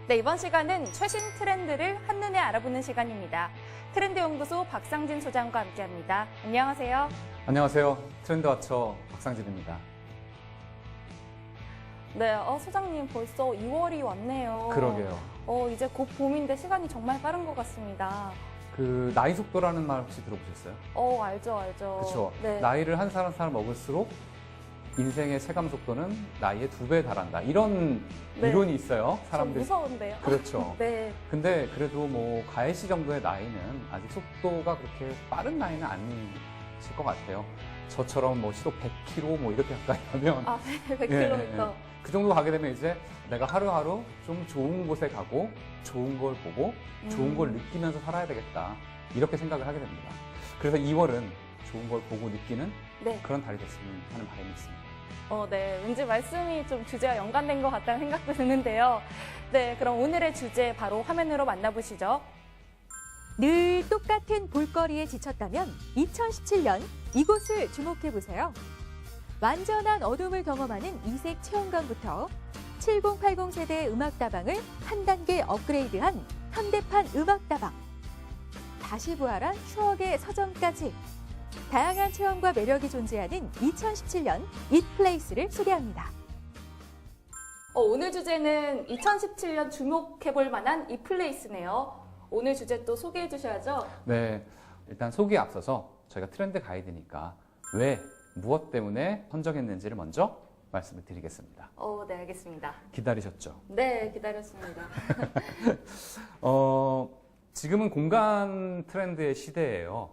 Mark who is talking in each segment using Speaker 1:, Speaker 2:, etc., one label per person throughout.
Speaker 1: 네, 이번 시간은 최신 트렌드를 한눈에 알아보는 시간입니다. 트렌드연구소 박상진 소장과 함께합니다. 안녕하세요.
Speaker 2: 안녕하세요. 트렌드와처 박상진입니다.
Speaker 1: 네, 소장님 벌써 2월이 왔네요.
Speaker 2: 그러게요.
Speaker 1: 이제 곧 봄인데 시간이 정말 빠른 것 같습니다.
Speaker 2: 그 나이 속도라는 말 혹시 들어보셨어요?
Speaker 1: 알죠.
Speaker 2: 그렇죠.
Speaker 1: 네.
Speaker 2: 나이를 한 살 한 살 먹을수록 인생의 체감 속도는 나이의 2배에 달한다. 이런
Speaker 1: 네.
Speaker 2: 이론이 있어요. 사람들이.
Speaker 1: 좀 무서운데요.
Speaker 2: 그렇죠.
Speaker 1: 네.
Speaker 2: 근데 그래도 뭐 가해 씨 정도의 나이는 아직 속도가 그렇게 빠른 나이는 아니실 것 같아요. 저처럼 뭐 시속 100km 뭐 이렇게 가까이 하면
Speaker 1: 100km.
Speaker 2: 그 정도 가게 되면 이제 내가 하루하루 좀 좋은 곳에 가고 좋은 걸 보고 좋은 걸 느끼면서 살아야 되겠다. 이렇게 생각을 하게 됩니다. 그래서 2월은 좋은 걸 보고 느끼는
Speaker 1: 네.
Speaker 2: 그런 달이 됐으면 하는 바람이 있습니다.
Speaker 1: 네. 왠지 말씀이 좀 주제와 연관된 것 같다는 생각도 드는데요. 네, 그럼 오늘의 주제 바로 화면으로 만나보시죠.
Speaker 3: 늘 똑같은 볼거리에 지쳤다면 2017년 이곳을 주목해보세요. 완전한 어둠을 경험하는 이색 체험관부터 7080 세대의 음악다방을 한 단계 업그레이드한 현대판 음악다방, 다시 부활한 추억의 서점까지 다양한 체험과 매력이 존재하는 2017년 잇플레이스를 소개합니다.
Speaker 1: 오늘 주제는 2017년 주목해볼 만한 이 플레이스네요. 오늘 주제 또 소개해 주셔야죠.
Speaker 2: 네, 일단 소개에 앞서서 저희가 트렌드 가이드니까 왜, 무엇 때문에 선정했는지를 먼저 말씀을 드리겠습니다.
Speaker 1: 네, 알겠습니다.
Speaker 2: 기다리셨죠?
Speaker 1: 네, 기다렸습니다.
Speaker 2: 지금은 공간 트렌드의 시대예요.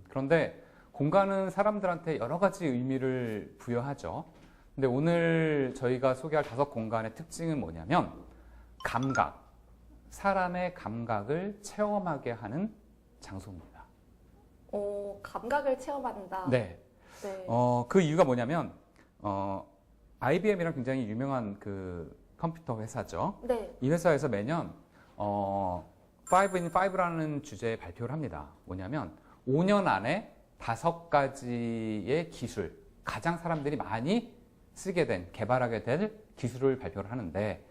Speaker 2: 그런데 공간은 사람들한테 여러 가지 의미를 부여하죠. 근데 오늘 저희가 소개할 5공간의 특징은 뭐냐면 감각, 사람의 감각을 체험하게 하는 장소입니다.
Speaker 1: 감각을 체험한다.
Speaker 2: 네.
Speaker 1: 네.
Speaker 2: 그 이유가 뭐냐면 IBM이랑 굉장히 유명한 그 컴퓨터 회사죠.
Speaker 1: 네.
Speaker 2: 이 회사에서 매년 5in 5라는 주제에 발표를 합니다. 뭐냐면 5년 안에 5가지의 기술, 가장 사람들이 많이 쓰게 된, 개발하게 될 기술을 발표를 하는데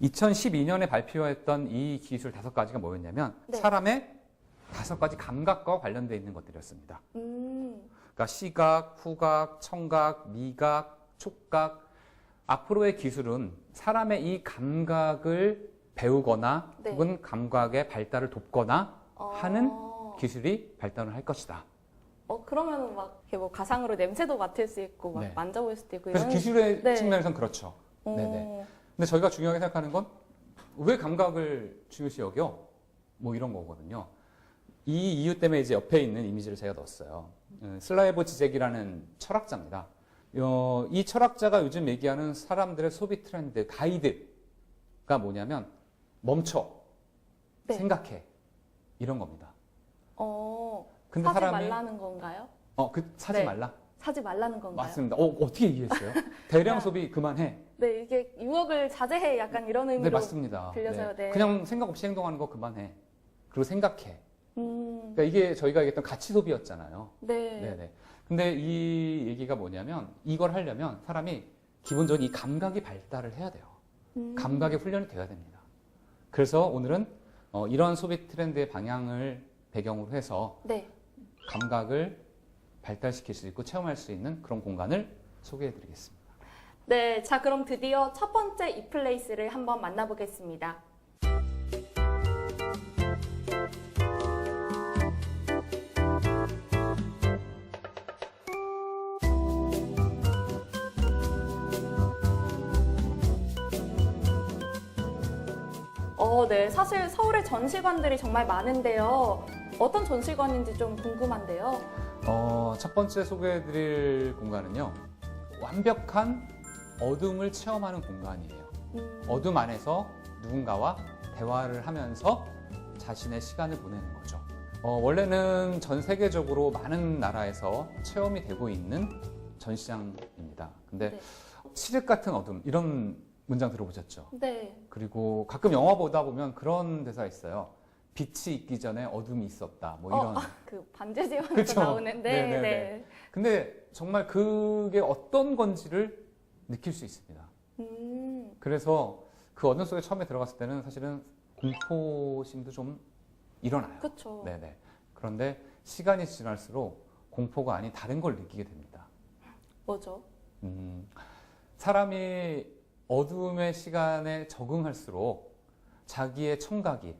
Speaker 2: 2012년에 발표했던 이 기술 5가지가 뭐였냐면
Speaker 1: 네.
Speaker 2: 사람의 5가지 감각과 관련되어 있는 것들이었습니다. 그러니까 시각, 후각, 청각, 미각, 촉각. 앞으로의 기술은 사람의 이 감각을 배우거나
Speaker 1: 네.
Speaker 2: 혹은 감각의 발달을 돕거나 하는 기술이 발달을 할 것이다.
Speaker 1: 그러면은 막 이렇게 뭐 가상으로 냄새도 맡을 수 있고 막
Speaker 2: 네.
Speaker 1: 만져볼 수도 있고
Speaker 2: 그래서
Speaker 1: 이런.
Speaker 2: 기술의
Speaker 1: 네.
Speaker 2: 측면에서는 그렇죠. 네네. 근데 저희가 중요하게 생각하는 건 왜 감각을 중요시 여겨? 뭐 이런 거거든요. 이 이유 때문에 이제 옆에 있는 이미지를 제가 넣었어요. 슬라예보 지젝이라는 철학자입니다. 이 철학자가 요즘 얘기하는 사람들의 소비 트렌드 가이드가 뭐냐면 멈춰,
Speaker 1: 네.
Speaker 2: 생각해 이런 겁니다. 근데
Speaker 1: 사지
Speaker 2: 사람이
Speaker 1: 말라는 건가요?
Speaker 2: 사지
Speaker 1: 네.
Speaker 2: 말라.
Speaker 1: 사지 말라는 건가요?
Speaker 2: 맞습니다. 어떻게 이해했어요? 대량 소비 그만해.
Speaker 1: 네, 이게 유혹을 자제해 약간 이런 의미로
Speaker 2: 네, 맞습니다.
Speaker 1: 들려서요. 네.
Speaker 2: 그냥 생각 없이 행동하는 거 그만해. 그리고 생각해.
Speaker 1: 음,
Speaker 2: 그러니까 이게 저희가 얘기했던 가치 소비였잖아요.
Speaker 1: 네.
Speaker 2: 네네. 근데 이 얘기가 뭐냐면 이걸 하려면 사람이 기본적으로 이 감각이 발달을 해야 돼요. 감각의 훈련이 돼야 됩니다. 그래서 오늘은 이런 소비 트렌드의 방향을 배경으로 해서
Speaker 1: 네.
Speaker 2: 감각을 발달시킬 수 있고 체험할 수 있는 그런 공간을 소개해 드리겠습니다.
Speaker 1: 네, 자 그럼 드디어 첫 번째 이 플레이스를 한번 만나보겠습니다. 네, 사실 서울에 전시관들이 정말 많은데요. 어떤 전시관인지 좀 궁금한데요.
Speaker 2: 첫 번째 소개해 드릴 공간은요. 완벽한 어둠을 체험하는 공간이에요. 어둠 안에서 누군가와 대화를 하면서 자신의 시간을 보내는 거죠. 원래는 전 세계적으로 많은 나라에서 체험이 되고 있는 전시장입니다. 근데
Speaker 1: 네.
Speaker 2: 칠흑 같은 어둠 이런 문장 들어보셨죠?
Speaker 1: 네.
Speaker 2: 그리고 가끔 영화 보다 보면 그런 대사 있어요. 빛이 있기 전에 어둠이 있었다. 뭐 이런.
Speaker 1: 그 반지의 제왕에서
Speaker 2: 그쵸?
Speaker 1: 나오는
Speaker 2: 네네네.
Speaker 1: 네.
Speaker 2: 근데 정말 그게 어떤 건지를 느낄 수 있습니다. 그래서 그 어둠 속에 처음에 들어갔을 때는 사실은 공포심도 좀 일어나요.
Speaker 1: 그렇죠.
Speaker 2: 네네. 그런데 시간이 지날수록 공포가 아닌 다른 걸 느끼게 됩니다.
Speaker 1: 뭐죠?
Speaker 2: 사람이 어둠의 시간에 적응할수록 자기의 청각이,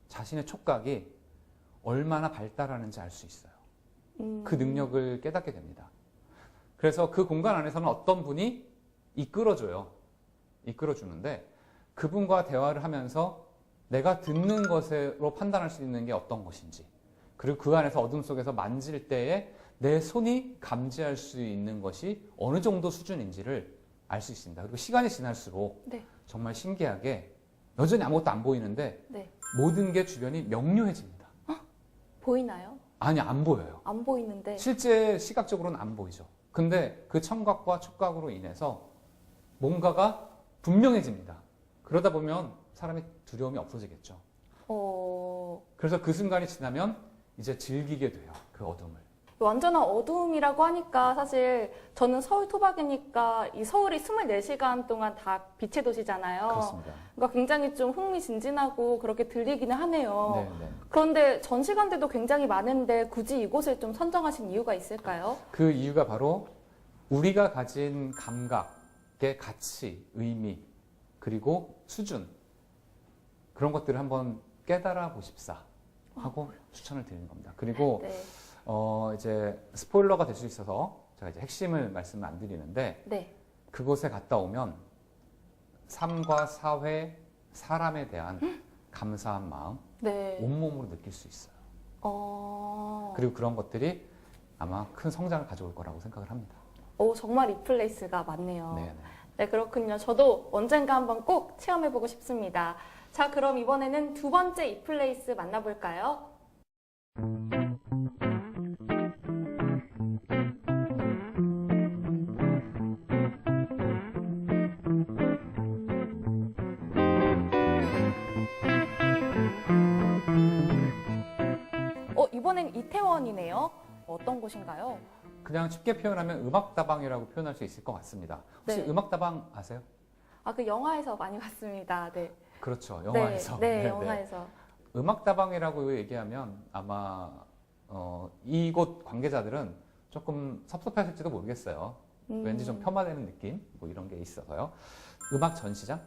Speaker 2: 자신의 촉각이 얼마나 발달하는지 알 수 있어요. 그 능력을 깨닫게 됩니다. 그래서 그 공간 안에서는 어떤 분이 이끌어줘요. 이끌어주는데 그분과 대화를 하면서 내가 듣는 것으로 판단할 수 있는 게 어떤 것인지, 그리고 그 안에서 어둠 속에서 만질 때에 내 손이 감지할 수 있는 것이 어느 정도 수준인지를 알 수 있습니다. 그리고 시간이 지날수록
Speaker 1: 네.
Speaker 2: 정말 신기하게 여전히 아무것도 안 보이는데
Speaker 1: 네.
Speaker 2: 모든 게 주변이 명료해집니다.
Speaker 1: 보이나요?
Speaker 2: 아니, 안 보여요.
Speaker 1: 안 보이는데.
Speaker 2: 실제 시각적으로는 안 보이죠. 근데 그 청각과 촉각으로 인해서 뭔가가 분명해집니다. 그러다 보면 사람이 두려움이 없어지겠죠. 그래서 그 순간이 지나면 이제 즐기게 돼요. 그 어둠을.
Speaker 1: 완전한 어두움이라고 하니까 사실 저는 서울 토박이니까 이 서울이 24시간 동안 다 빛의 도시잖아요.
Speaker 2: 그렇습니다.
Speaker 1: 그러니까 굉장히 좀 흥미진진하고 그렇게 들리기는 하네요.
Speaker 2: 네.
Speaker 1: 그런데 전시관들도 굉장히 많은데 굳이 이곳을 좀 선정하신 이유가 있을까요?
Speaker 2: 그 이유가 바로 우리가 가진 감각의 가치, 의미, 그리고 수준, 그런 것들을 한번 깨달아 보십사 하고 추천을 드리는 겁니다. 그리고
Speaker 1: 네.
Speaker 2: 이제 스포일러가 될 수 있어서 제가 이제 핵심을 말씀을 안 드리는데,
Speaker 1: 네.
Speaker 2: 그곳에 갔다 오면 삶과 사회, 사람에 대한 감사한 마음
Speaker 1: 네.
Speaker 2: 온몸으로 느낄 수 있어요. 그리고 그런 것들이 아마 큰 성장을 가져올 거라고 생각을 합니다.
Speaker 1: 정말 이 플레이스가 많네요.
Speaker 2: 네.
Speaker 1: 네, 그렇군요. 저도 언젠가 한번 꼭 체험해보고 싶습니다. 자, 그럼 이번에는 두 번째 이 플레이스 만나볼까요? 이번엔 이태원이네요. 어떤 곳인가요?
Speaker 2: 그냥 쉽게 표현하면 음악다방이라고 표현할 수 있을 것 같습니다. 혹시
Speaker 1: 네.
Speaker 2: 음악다방 아세요?
Speaker 1: 그 영화에서 많이 봤습니다. 네.
Speaker 2: 그렇죠. 영화에서.
Speaker 1: 네, 영화에서.
Speaker 2: 음악다방이라고 얘기하면 아마 이곳 관계자들은 조금 섭섭하실지도 모르겠어요. 왠지 좀 폄하되는 느낌? 뭐 이런 게 있어서요. 음악 전시장?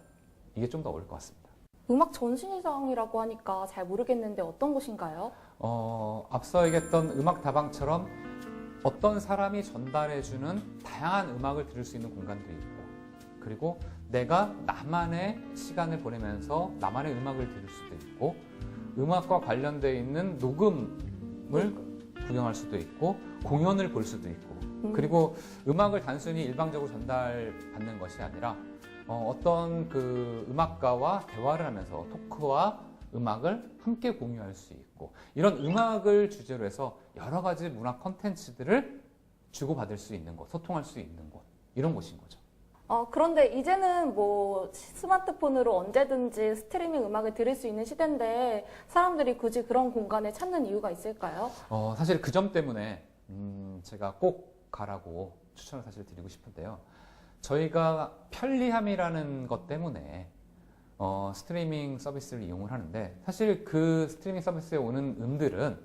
Speaker 2: 이게 좀 더 어울릴 것 같습니다.
Speaker 1: 음악 전시장이라고 하니까 잘 모르겠는데 어떤 곳인가요?
Speaker 2: 앞서 얘기했던 음악다방처럼 어떤 사람이 전달해주는 다양한 음악을 들을 수 있는 공간도 있고, 그리고 내가 나만의 시간을 보내면서 나만의 음악을 들을 수도 있고, 음악과 관련되어 있는 녹음을 구경할 수도 있고, 공연을 볼 수도 있고, 그리고 음악을 단순히 일방적으로 전달받는 것이 아니라 어떤 그 음악가와 대화를 하면서 토크와 음악을 함께 공유할 수 있고, 이런 음악을 주제로 해서 여러 가지 문화 콘텐츠들을 주고받을 수 있는 곳, 소통할 수 있는 곳, 이런 곳인 거죠.
Speaker 1: 그런데 이제는 뭐 스마트폰으로 언제든지 스트리밍 음악을 들을 수 있는 시대인데 사람들이 굳이 그런 공간을 찾는 이유가 있을까요?
Speaker 2: 사실 그 점 때문에 제가 꼭 가라고 추천을 사실 드리고 싶은데요. 저희가 편리함이라는 것 때문에 스트리밍 서비스를 이용을 하는데, 사실 그 스트리밍 서비스에 오는 음들은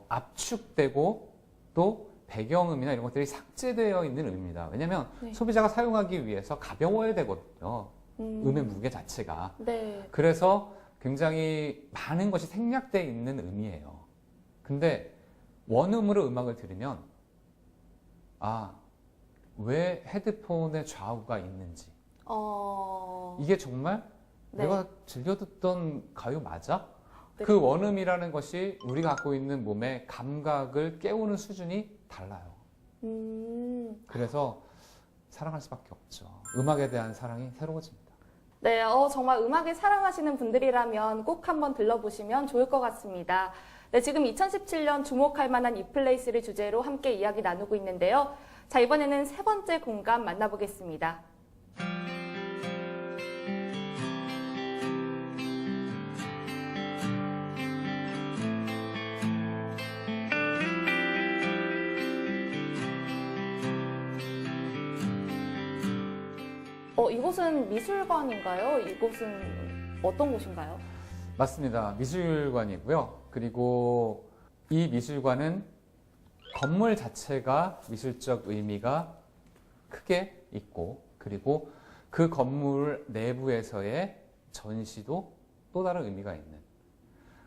Speaker 2: 압축되고 또 배경음이나 이런 것들이 삭제되어 있는 음입니다. 왜냐하면
Speaker 1: 네.
Speaker 2: 소비자가 사용하기 위해서 가벼워야 되거든요. 음의 무게 자체가.
Speaker 1: 네.
Speaker 2: 그래서 굉장히 많은 것이 생략되어 있는 음이에요. 근데 원음으로 음악을 들으면 왜 헤드폰에 좌우가 있는지, 이게 정말
Speaker 1: 네.
Speaker 2: 내가 즐겨 듣던 가요 맞아?
Speaker 1: 네.
Speaker 2: 그 원음이라는 것이 우리가 갖고 있는 몸의 감각을 깨우는 수준이 달라요. 그래서 사랑할 수밖에 없죠. 음악에 대한 사랑이 새로워집니다.
Speaker 1: 네, 정말 음악을 사랑하시는 분들이라면 꼭 한번 들러보시면 좋을 것 같습니다. 네, 지금 2017년 주목할 만한 이 플레이스를 주제로 함께 이야기 나누고 있는데요. 자, 이번에는 세 번째 공간 만나보겠습니다. 이곳은 미술관인가요? 이곳은 어떤 곳인가요?
Speaker 2: 맞습니다. 미술관이고요. 그리고 이 미술관은 건물 자체가 미술적 의미가 크게 있고, 그리고 그 건물 내부에서의 전시도 또 다른 의미가 있는.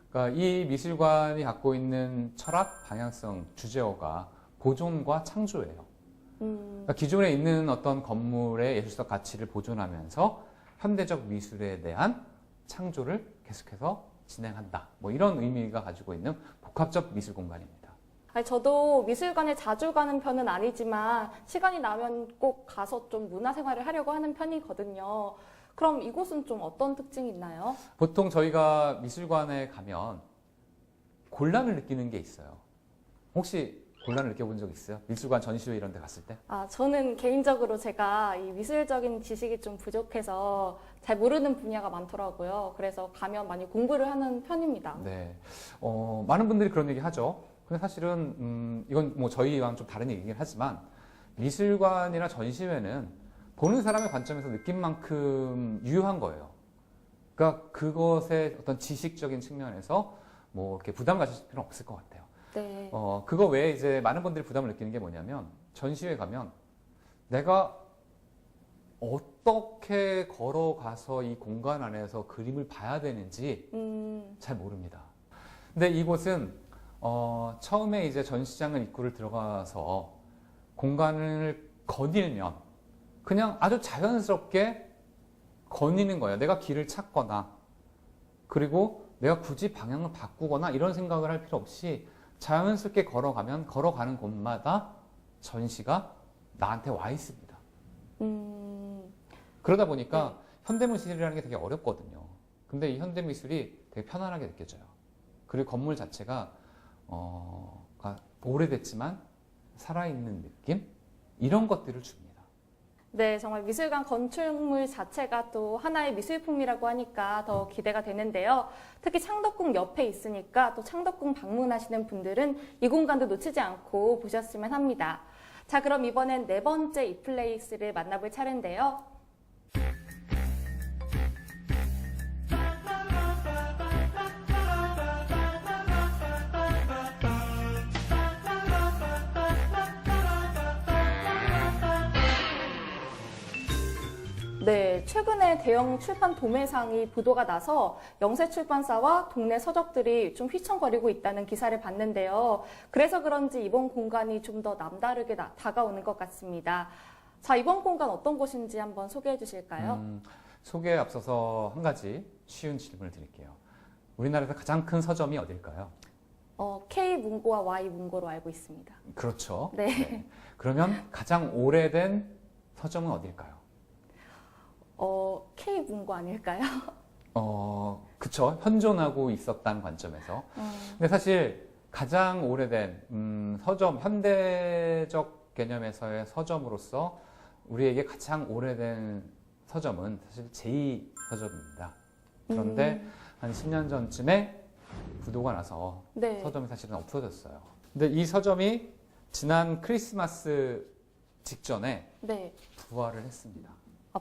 Speaker 2: 그러니까 이 미술관이 갖고 있는 철학, 방향성, 주제어가 보존과 창조예요. 그러니까 기존에 있는 어떤 건물의 예술적 가치를 보존하면서 현대적 미술에 대한 창조를 계속해서 진행한다. 뭐 이런 의미가 가지고 있는 복합적 미술 공간입니다.
Speaker 1: 아니, 저도 미술관에 자주 가는 편은 아니지만 시간이 나면 꼭 가서 좀 문화생활을 하려고 하는 편이거든요. 그럼 이곳은 좀 어떤 특징이 있나요?
Speaker 2: 보통 저희가 미술관에 가면 곤란을 느끼는 게 있어요. 혹시 곤란을 느껴본 적 있어요? 미술관 전시회 이런 데 갔을 때?
Speaker 1: 저는 개인적으로 제가 이 미술적인 지식이 좀 부족해서 잘 모르는 분야가 많더라고요. 그래서 가면 많이 공부를 하는 편입니다.
Speaker 2: 네. 많은 분들이 그런 얘기 하죠. 근데 사실은, 이건 뭐 저희랑 좀 다른 얘기긴 하지만, 미술관이나 전시회는 보는 사람의 관점에서 느낀 만큼 유효한 거예요. 그러니까 그것의 어떤 지식적인 측면에서 뭐 이렇게 부담 가질 필요는 없을 것 같아요.
Speaker 1: 네.
Speaker 2: 그거 외에 이제 많은 분들이 부담을 느끼는 게 뭐냐면, 전시회 가면 내가 어떻게 걸어가서 이 공간 안에서 그림을 봐야 되는지 잘 모릅니다. 근데 이곳은 처음에 이제 전시장을 입구를 들어가서 공간을 거닐면 그냥 아주 자연스럽게 거니는 거예요. 내가 길을 찾거나, 그리고 내가 굳이 방향을 바꾸거나 이런 생각을 할 필요 없이 자연스럽게 걸어가면 걸어가는 곳마다 전시가 나한테 와 있습니다. 그러다 보니까 현대미술이라는 게 되게 어렵거든요. 근데 이 현대미술이 되게 편안하게 느껴져요. 그리고 건물 자체가 오래됐지만 살아있는 느낌? 이런 것들을 줍니다.
Speaker 1: 네, 정말 미술관 건축물 자체가 또 하나의 미술품이라고 하니까 더 기대가 되는데요. 특히 창덕궁 옆에 있으니까 또 창덕궁 방문하시는 분들은 이 공간도 놓치지 않고 보셨으면 합니다. 자, 그럼 이번엔 네 번째 이 플레이스를 만나볼 차례인데요. 네, 최근에 대형 출판 도매상이 부도가 나서 영세출판사와 동네 서적들이 좀 휘청거리고 있다는 기사를 봤는데요. 그래서 그런지 이번 공간이 좀 더 남다르게 다가오는 것 같습니다. 자, 이번 공간 어떤 곳인지 한번 소개해 주실까요?
Speaker 2: 소개에 앞서서 한 가지 쉬운 질문을 드릴게요. 우리나라에서 가장 큰 서점이 어딜까요?
Speaker 1: K문고와 Y문고로 알고 있습니다.
Speaker 2: 그렇죠.
Speaker 1: 네.
Speaker 2: 네. 그러면 가장 오래된 서점은 어딜까요?
Speaker 1: K문고 아닐까요?
Speaker 2: 그쵸. 현존하고 있었다는 관점에서. 근데 사실 가장 오래된 서점, 현대적 개념에서의 서점으로서 우리에게 가장 오래된 서점은 사실 제2서점입니다. 그런데 한 10년 전쯤에 부도가 나서
Speaker 1: 네.
Speaker 2: 서점이 사실은 없어졌어요. 근데 이 서점이 지난 크리스마스 직전에
Speaker 1: 네.
Speaker 2: 부활을 했습니다.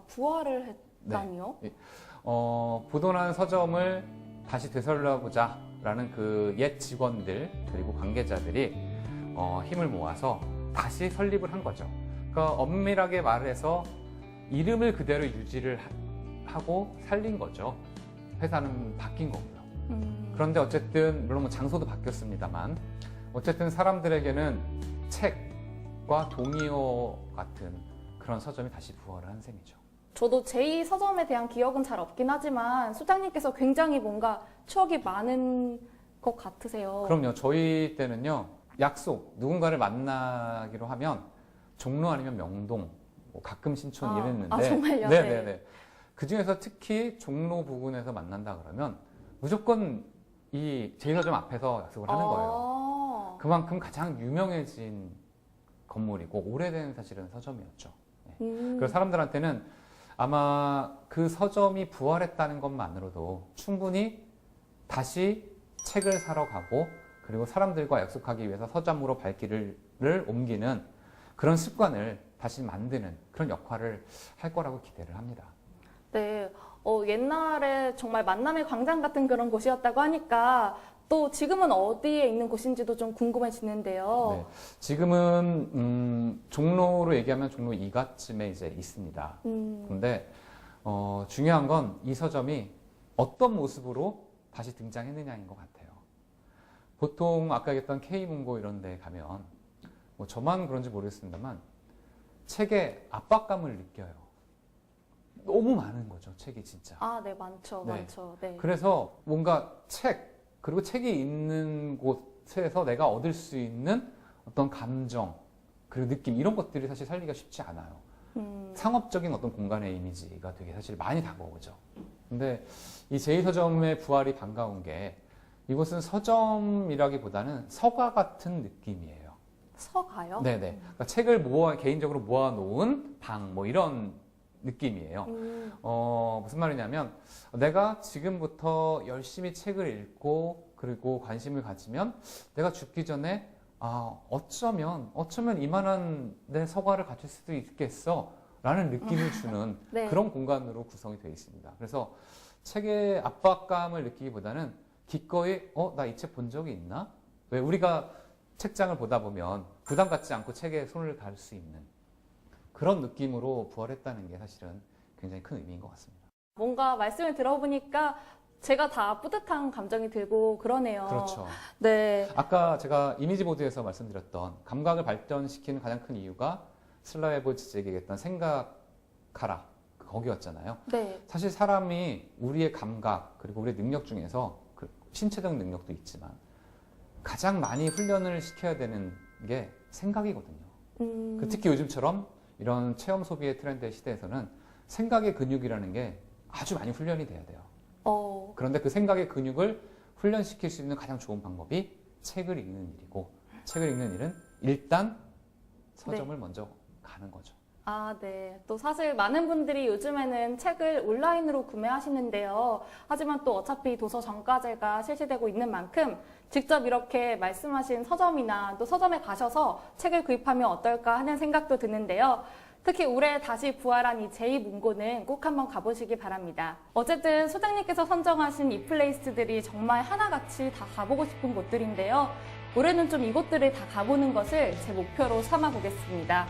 Speaker 1: 부활을 했다니요?
Speaker 2: 네. 부도난 서점을 다시 되살려보자 라는 그 옛 직원들 그리고 관계자들이 힘을 모아서 다시 설립을 한 거죠. 그러니까 엄밀하게 말해서 이름을 그대로 유지를 하고 살린 거죠. 회사는 바뀐 거고요. 그런데 어쨌든 물론 뭐 장소도 바뀌었습니다만 어쨌든 사람들에게는 책과 동의어 같은 그런 서점이 다시 부활을 한 셈이죠.
Speaker 1: 저도 제2서점에 대한 기억은 잘 없긴 하지만 소장님께서 굉장히 뭔가 추억이 많은 것 같으세요.
Speaker 2: 그럼요. 저희 때는요. 약속, 누군가를 만나기로 하면 종로 아니면 명동, 뭐 가끔 신촌 이랬는데
Speaker 1: 정말요?
Speaker 2: 네네네. 그중에서 특히 종로 부근에서 만난다 그러면 무조건 이 제1서점 앞에서 약속을 하는 거예요. 그만큼 가장 유명해진 건물이고 오래된 사실은 서점이었죠. 네. 그래서 사람들한테는 아마 그 서점이 부활했다는 것만으로도 충분히 다시 책을 사러 가고 그리고 사람들과 약속하기 위해서 서점으로 발길을 옮기는 그런 습관을 다시 만드는 그런 역할을 할 거라고 기대를 합니다.
Speaker 1: 네, 옛날에 정말 만남의 광장 같은 그런 곳이었다고 하니까 또 지금은 어디에 있는 곳인지도 좀 궁금해지는데요.
Speaker 2: 네, 지금은 종로로 얘기하면 종로 2가쯤에 이제 있습니다. 근데 중요한 건 이 서점이 어떤 모습으로 다시 등장했느냐인 것 같아요. 보통 아까 얘기했던 K문고 이런 데 가면 뭐 저만 그런지 모르겠습니다만 책에 압박감을 느껴요. 너무 많은 거죠, 책이 진짜.
Speaker 1: 아, 네, 많죠,
Speaker 2: 네.
Speaker 1: 많죠. 네.
Speaker 2: 그래서 뭔가 그리고 책이 있는 곳에서 내가 얻을 수 있는 어떤 감정, 그리고 느낌, 이런 것들이 사실 살기가 쉽지 않아요. 상업적인 어떤 공간의 이미지가 되게 사실 많이 다가오죠. 근데 이 제2서점의 부활이 반가운 게 이곳은 서점이라기보다는 서가 같은 느낌이에요.
Speaker 1: 서가요?
Speaker 2: 네네. 그러니까 책을 개인적으로 모아놓은 방, 뭐 이런 느낌이에요. 무슨 말이냐면 내가 지금부터 열심히 책을 읽고 그리고 관심을 가지면 내가 죽기 전에 어쩌면 이만한 내 서가를 가질 수도 있겠어 라는 느낌을 주는
Speaker 1: 네.
Speaker 2: 그런 공간으로 구성이 되어 있습니다. 그래서 책의 압박감을 느끼기보다는 기꺼이 나 이 책 본 적이 있나? 왜 우리가 책장을 보다 보면 부담 갖지 않고 책에 손을 달 수 있는 그런 느낌으로 부활했다는 게 사실은 굉장히 큰 의미인 것 같습니다.
Speaker 1: 뭔가 말씀을 들어보니까 제가 다 뿌듯한 감정이 들고 그러네요.
Speaker 2: 그렇죠.
Speaker 1: 네.
Speaker 2: 아까 제가 이미지 보드에서 말씀드렸던 감각을 발전시키는 가장 큰 이유가 슬라에보지제에게 얘기했던 생각하라 거기였잖아요.
Speaker 1: 네.
Speaker 2: 사실 사람이 우리의 감각 그리고 우리의 능력 중에서 신체적 능력도 있지만 가장 많이 훈련을 시켜야 되는 게 생각이거든요. 특히 요즘처럼 이런 체험 소비의 트렌드의 시대에서는 생각의 근육이라는 게 아주 많이 훈련이 돼야 돼요. 그런데 그 생각의 근육을 훈련시킬 수 있는 가장 좋은 방법이 책을 읽는 일이고 책을 읽는 일은 일단 서점을 먼저 가는 거죠.
Speaker 1: 아, 네. 또 사실 많은 분들이 요즘에는 책을 온라인으로 구매하시는데요. 하지만 또 어차피 도서 정가제가 실시되고 있는 만큼 직접 이렇게 말씀하신 서점이나 또 서점에 가셔서 책을 구입하면 어떨까 하는 생각도 드는데요. 특히 올해 다시 부활한 이 제2문고는 꼭 한번 가보시기 바랍니다. 어쨌든 소장님께서 선정하신 이 플레이스들이 정말 하나같이 다 가보고 싶은 곳들인데요. 올해는 좀 이곳들을 다 가보는 것을 제 목표로 삼아보겠습니다.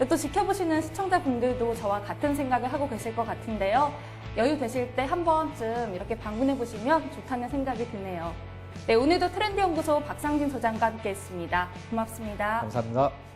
Speaker 1: 또 지켜보시는 시청자분들도 저와 같은 생각을 하고 계실 것 같은데요. 여유 되실 때 한 번쯤 이렇게 방문해보시면 좋다는 생각이 드네요. 네, 오늘도 트렌드연구소 박상진 소장과 함께했습니다. 고맙습니다.
Speaker 2: 감사합니다.